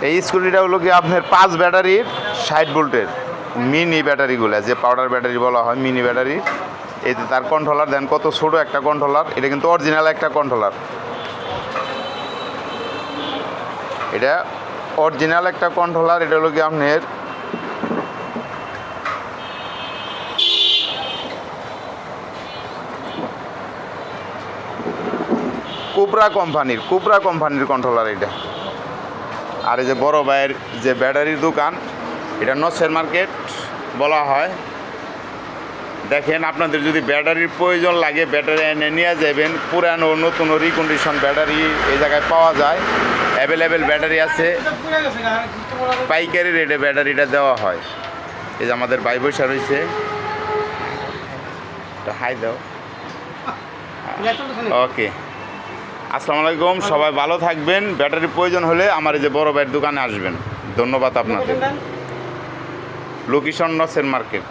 এই স্কুটিটা হলো কি আপনার 5 ব্যাটারির 60 ভোল্টের মিনি ব্যাটারিগুলো, যে পাউডার ব্যাটারি বলা হয় মিনি ব্যাটারি। এই যে তার কন্ট্রোলার দেন কত ছোট একটা কন্ট্রোলার, এটা কিন্তু অরিজিনাল একটা কন্ট্রোলার, এটা অরিজিনাল একটা কন্ট্রোলার। এটা হলো কি আপনার কুবরা কোম্পানির কন্ট্রোলার এটা। আর এই যে বড় ভাইয়ের যে ব্যাটারির দোকান, এটা নসের মার্কেট বলা হয়। দেখেন আপনাদের যদি ব্যাটারির প্রয়োজন লাগে ব্যাটারি এনে নিয়ে যাবেন, পুরানো নতুন রিকন্ডিশন ব্যাটারি এই জায়গায় পাওয়া যায়, অ্যাভেলেবেল ব্যাটারি আছে, পাইকারি রেটে ব্যাটারিটা দেওয়া হয়। এই যে আমাদের ভাই বৈশা রয়েছে, হাই দাও। ওকে, আসসালামু আলাইকুম, সবাই ভালো থাকবেন। ব্যাটারির প্রয়োজন হলে আমার এই যে বড় ভাইয়ের দোকানে আসবেন। ধন্যবাদ আপনাদের। লোকেশন নসের মার্কেট।